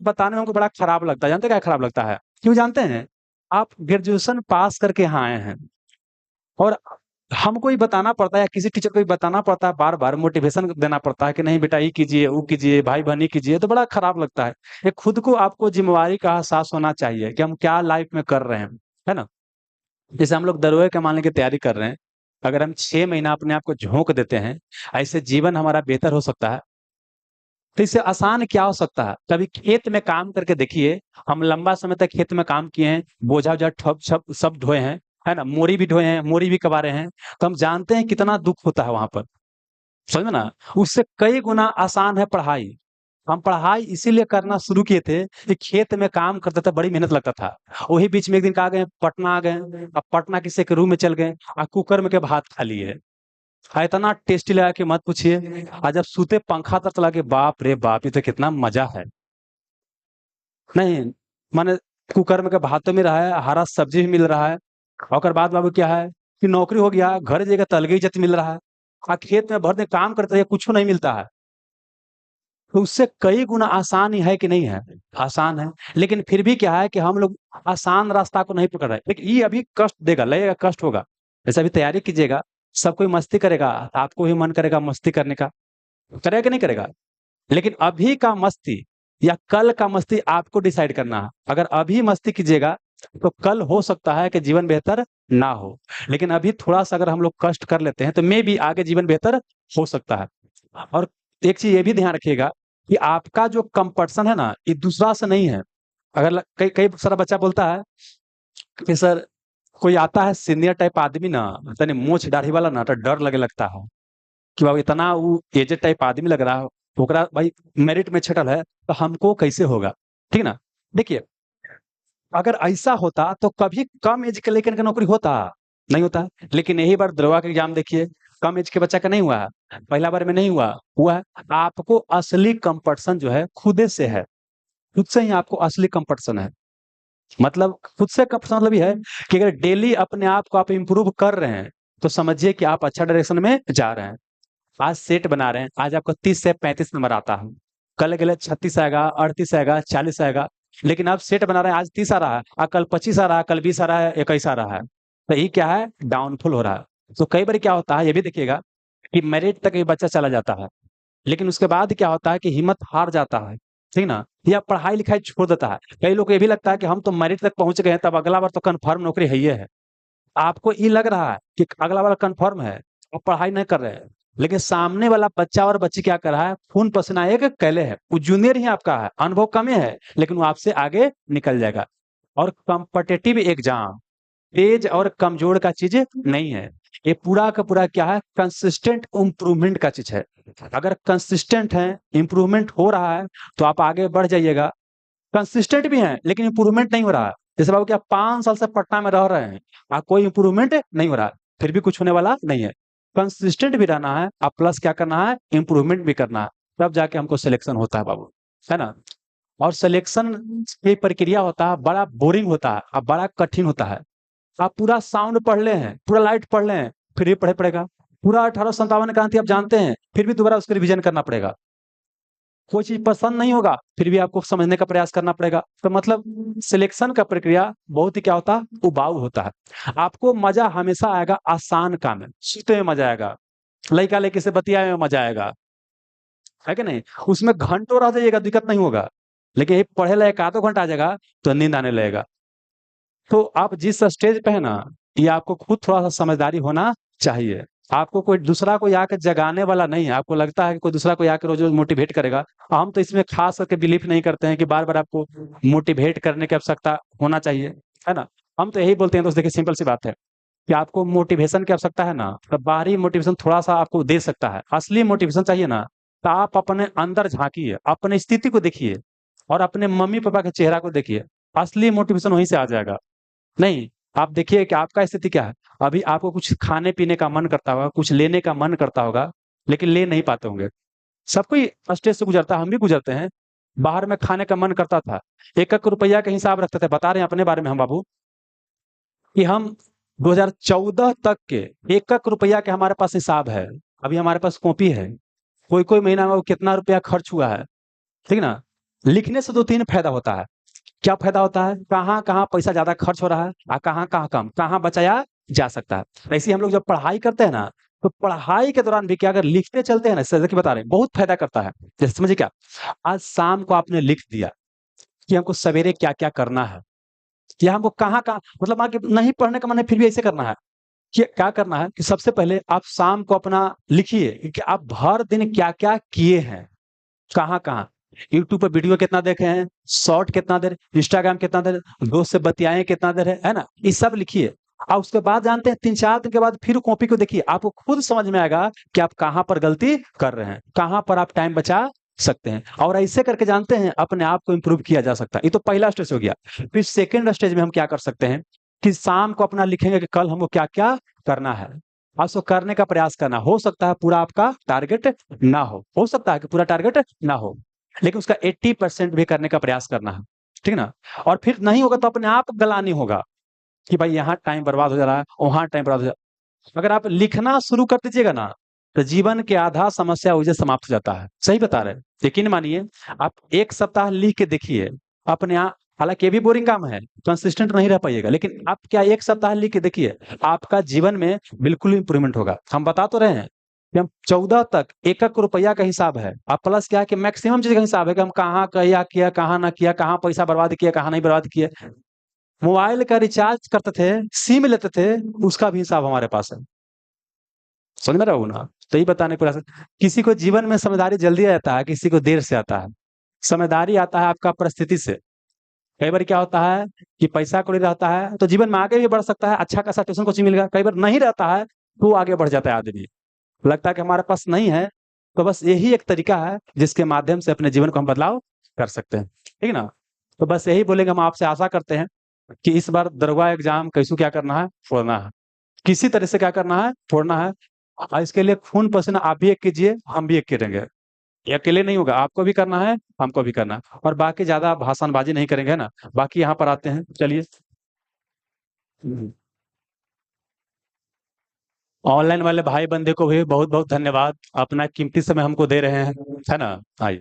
बताने में हमको बड़ा खराब लगता है। जानते क्या खराब लगता है? क्यों जानते हैं? आप ग्रेजुएशन पास करके यहाँ आए हैं और हमको ही बताना पड़ता है या किसी टीचर को ही बताना पड़ता है, बार-बार मोटिवेशन देना पड़ता है कि नहीं बेटा ये कीजिए, वो कीजिए, भाई-बहन ये कीजिए, तो बड़ा खराब लगता है। ये खुद को आपको ज़िम्मेवारी का एहसास होना चाहिए कि हम क्या लाइफ़ में कर रहे हैं, है ना? जैसे हम लोग दरोगा के मानने की तैयारी कर रहे हैं, अगर हम 6 महीना अपने आप को झोंक देते हैं, ऐसे जीवन हमारा बेहतर हो सकता है। तो इससे आसान क्या हो सकता है? कभी खेत में काम करके देखिए, हम लंबा समय तक खेत में काम किए हैं, बोझा-वोझा ठप छप सब ढोए हैं, है ना? मोरी भी ढोए हैं, मोरी भी कबारे हैं, तो हम जानते हैं कितना दुःख होता है वहाँ पर, समझे ना? उससे कई गुना आसान है पढ़ाई। हम पढ़ाई इसीलिए करना शुरू किए थे कि खेत में काम करते थे, बड़ी मेहनत लगता था। वही बीच में एक दिन कहाँ गए, पटना आ गए, अब पटना किसी के रूम में चल गए कुकर में के भात खा लिए। इतना टेस्टी लगा कि मत पूछिए। जब सूते पंखा तक चला के बाप रे बाप! ये तो कितना मज़ा है। नहीं, माने कुकर में के भातो मिल रहा है, हरा सब्ज़ी भी मिल रहा है। ओकर बाद बाबू क्या है कि नौकरी हो गया, घर जगह त अलगे इज़्ज़त मिल रहा है। खेत में भर दिन काम करते रहिए, कुछो नहीं मिलता है। तो उससे कई गुना आसान ही है कि नहीं है? आसान है। लेकिन फिर भी क्या है कि हम लोग आसान रास्ता को नहीं पकड़ रहे। देखिए ये अभी कष्ट देगा, लगेगा कष्ट होगा। जैसे अभी तैयारी कीजिएगा, सब कोई मस्ती करेगा, आपको भी मन करेगा मस्ती करने का। करेगा कि नहीं करेगा? लेकिन अभी का मस्ती या कल का मस्ती आपको डिसाइड करना है। अगर अभी मस्ती कीजिएगा, तो कल हो सकता है कि जीवन बेहतर ना हो। लेकिन अभी थोड़ा-सा अगर हम लोग कष्ट कर लेते हैं, तो मेबी आगे जीवन बेहतर हो सकता है। और एक चीज़ ये भी ध्यान रखिएगा कि आपका जो कम्पटीशन है ना, ये दूसरा से नहीं है। अगर ल कई कई सारा बच्चा बोलता है कि सर कोई आता है सीनियर टाइप आदमी ना, तनी मूंछ दाढ़ी वाला ना, तो डर लगे लगता है। कि बाबू इतना वो एजेड टाइप आदमी लग रहा है, ओकरा भाई मेरिट में छँटल है, तो हमको कैसे होगा? ठीक ना? देखिए, अगर ऐसा होता तो कभी कम एज के लइकन के नौकरी होता? नहीं होता। लेकिन यही बार दरोगा का एग्ज़ाम देखिए, कम एज के बच्चा का नहीं हुआ है, पहला बार में नहीं हुआ, हुआ है। आपको असली कम्पटीशन जो है खुदे से है, खुद से ही आपको असली कम्पटीशन है। मतलब खुद से कम्पटीशन मतलब ये है कि अगर डेली अपने आप को आप इम्प्रूव कर रहे हैं, तो समझिए कि आप अच्छा डायरेक्शन में जा रहे हैं। आज सेट बना रहे हैं, आज आपको 30 से 35 नंबर आता है। कल अगले 36 आएगा, 38 आएगा, 40 आएगा। लेकिन आप सेट बना रहे हैं, आज 30 आ रहा है, कल 25 आ रहा है, कल 20 आ रहा है, 21 आ रहा है। तो ये क्या है? डाउनफॉल हो रहा है। तो कई बार क्या होता है, ये भी देखिएगा कि मेरिट तक ये बच्चा चला जाता है। लेकिन उसके बाद क्या होता है कि हिम्मत हार जाता है, ठीक ना? या पढ़ाई-लिखाई छोड़ देता है। कई लोग को ये भी लगता है कि हम तो मेरिट तक पहुँच गए हैं, तब अगला बार तो कन्फर्म नौकरी है ही है। आपको ये लग रहा है कि अगला वाला कन्फर्म है, आप पढ़ाई नहीं कर रहे हैं। लेकिन सामने वाला बच्चा और बच्ची क्या कर रहा है, खून पसीना एक कैले है। वो जूनियर ही आपका है, अनुभव कम ही है, लेकिन वो आपसे आगे निकल जाएगा। और कॉम्पिटिटिव एग्ज़ाम तेज और कमज़ोर का चीज़ नहीं है। ये पूरा का पूरा क्या है, कंसिस्टेंट इम्प्रूवमेंट का चीज़ है। अगर कंसिस्टेंट हैं, इम्प्रूवमेंट हो रहा है, तो आप आगे बढ़ जाइएगा। कंसिस्टेंट भी हैं, लेकिन इम्प्रूवमेंट नहीं हो रहा है। जैसे बाबू कि आप 5 साल से पटना में रह रहे हैं, कोई इम्प्रूवमेंट नहीं हो रहा है, फिर भी कुछ होने वाला नहीं है। कंसिस्टेंट भी रहना है, प्लस क्या करना है, इम्प्रूवमेंट भी करना है, तब जाके हमको सिलेक्शन होता है बाबू, है ना? और सिलेक्शन की प्रक्रिया होता है, बड़ा बोरिंग होता है बड़ा कठिन होता है। आप पूरा साउंड पढ़ ले हैं, पूरा लाइट पढ़ ले हैं, फिर भी पढ़े पड़ेगा। पूरा 1857 क्रांति आप जानते हैं, फिर भी दोबारा उसका रिवीजन करना पड़ेगा। कोई चीज़ पसंद नहीं होगा, फिर भी आपको समझने का प्रयास करना पड़ेगा। तो मतलब सिलेक्शन का प्रक्रिया बहुत ही क्या होता है, उबाऊ होता है। आपको मज़ा हमेशा आएगा आसान काम में, सुते में मज़ा आएगा, लइका-लइकी से बतियाए में मज़ा आएगा, है कि नहीं? उसमें घंटों रह जाइएगा, दिक्कत नहीं होगा। लेकिन ये पढ़े ला 1 आधो घंटा आ जाएगा, तो नींद आने लगेगा। तो आप जिस स्टेज पे हैं ना, ये आपको खुद थोड़ा-सा समझदारी होना चाहिए। आपको कोई दूसरा कोई आके जगाने वाला नहीं है। आपको लगता है कि कोई दूसरा कोई आके रोज़-रोज़ मोटिवेट करेगा। हम तो इसमें ख़ास करके बिलीव नहीं करते हैं कि बार-बार आपको मोटिवेट करने की आवश्यकता होना चाहिए, है ना? हम तो यही बोलते हैं दोस्त देखिए सिंपल सी बात है, कि आपको मोटिवेशन की आवश्यकता है ना, तो बाहरी मोटिवेशन थोड़ा-सा आपको दे सकता है। असली मोटिवेशन चाहिए ना, तो आप अपने अंदर झाँकिए, अपनी स्थिति को देखिए और अपने मम्मी-पापा के चेहरा को देखिए। असली मोटिवेशन वहीं से आ जाएगा। नहीं, आप देखिए कि आपका स्थिति क्या है। अभी आपको कुछ खाने-पीने का मन करता होगा, कुछ लेने का मन करता होगा, लेकिन ले नहीं पाते होंगे। सब कोई स्टेज से गुज़रता है, हम भी गुज़रते हैं। बाहर में खाने का मन करता था, 1-1 रुपया का हिसाब रखते थे। बता रहे हैं अपने बारे में हम बाबू, कि हम 2014 तक के 1-1 रुपया के हमारे पास हिसाब है। अभी हमारे पास कॉपी है। कोई-कोई महीना में वो कितना रुपया खर्च हुआ है, ठीक ना? लिखने से 2-3 फायदा होता है। क्या फायदा होता है? कहाँ-कहाँ पैसा ज़्यादा खर्च हो रहा है और कहाँ-कहाँ कम, कहाँ बचाया जा सकता है। ऐसे ही हम लोग जब पढ़ाई करते हैं ना, तो पढ़ाई के दौरान भी क्या अगर लिखते चलते हैं ना, जैसे कि बता रहे हैं, बहुत फायदा करता है। जैसे समझिए क्या, आज शाम को आपने लिख दिया कि हमको सवेरे क्या-क्या करना है, या हमको कहाँ-कहाँ मतलब मान के नहीं पढ़ने का मन है फिर भी ऐसे करना है। कि क्या करना है कि सबसे पहले आप शाम को अपना लिखिए कि आप भर दिन क्या-क्या किए हैं, कहाँ-कहाँ। यूट्यूब पे वीडियो कितना देखे हैं, शॉर्ट कितना देर, इंस्टाग्राम कितना देर, दोस्त से बतियाएँ कितना देर है ना? ये सब लिखिए। और उसके बाद जानते हैं 3-4 दिन के बाद फिर कॉपी को देखिए, आपको खुद समझ में आएगा कि आप कहाँ पर गलती कर रहे हैं, कहाँ पर आप टाइम बचा सकते हैं। और ऐसे करके जानते हैं अपने आप को इम्प्रूव किया जा सकता है। ये तो पहला स्टेज हो गया। फिर सेकंड स्टेज में हम क्या कर सकते हैं कि शाम को अपना लिखेंगे कि कल हमको क्या-क्या करना है। और उसको करने का प्रयास करना। हो सकता है पूरा आपका टारगेट ना हो सकता है कि पूरा टारगेट ना हो, लेकिन उसका 80% भी करने का प्रयास करना है, ठीक है ना? और फिर नहीं होगा तो अपने आप ग्लानि होगा कि भाई यहाँ टाइम बर्बाद हो जा रहा है, वहाँ टाइम बर्बाद हो जा अगर आप लिखना शुरू कर दीजिएगा ना, तो जीवन के आधा समस्या वहीं से समाप्त हो जाता है। सही बता रहे हैं। यकीन मानिए, आप 1 सप्ताह लिख के देखिए, अपने आप हालाँकि ये भी बोरिंग काम है, कंसिस्टेंट नहीं रह पाइएगा, लेकिन आप क्या 1 सप्ताह लिख के देखिए, आपका जीवन में बिल्कुल इम्प्रूवमेंट होगा। हम बता तो रहे हैं कि हम 14 तक एक-एक रुपया का हिसाब है। अब प्लस क्या है कि मैक्सिमम चीज़ का हिसाब है कि हम कहाँ क्या किया, कहाँ ना किया, कहाँ पैसा बर्बाद किया, कहाँ नहीं बर्बाद किया। मोबाइल का रिचार्ज करते थे, सिम लेते थे, उसका भी हिसाब हमारे पास है। समझ में रहे हो ना? तो ये बताने का प्रयास किसी को जीवन में समझदारी जल्दी आता है, किसी को देर से आता है। समझदारी आता है आपका परिस्थिति से। कई बार क्या होता है कि पैसा कौड़ी रहता है, तो जीवन में आगे भी बढ़ सकता है, अच्छा खासा ट्यूशन कोचिंग मिलेगा। कई बार नहीं रहता है, तो आगे बढ़ जाता है आदमी। लगता है कि हमारे पास नहीं है, तो बस यही एक तरीका है, जिसके माध्यम से अपने जीवन को हम बदलाव कर सकते हैं। ठीक है ना? तो बस यही बोलेंगे हम आपसे आशा करते हैं कि इस बार दरोगा एग्ज़ाम कैसों क्या करना है? छोड़ना है। किसी तरह से क्या करना है? छोड़ना है। इसके लिए खून पसीना आप भी एक कीजिए, हम भी एक करेंगे। ये अकेले नहीं होगा, आपको भी करना है, हमको भी करना है और बाकी ज़्यादा भाषणबाज़ी नहीं करेंगे, है ना? बाकी यहाँ पर आते हैं, चलिए। हुँ। ऑनलाइन वाले भाई-बंधु को भी बहुत-बहुत धन्यवाद। अपना कीमती समय हमको दे रहे हैं, है ना? आइए।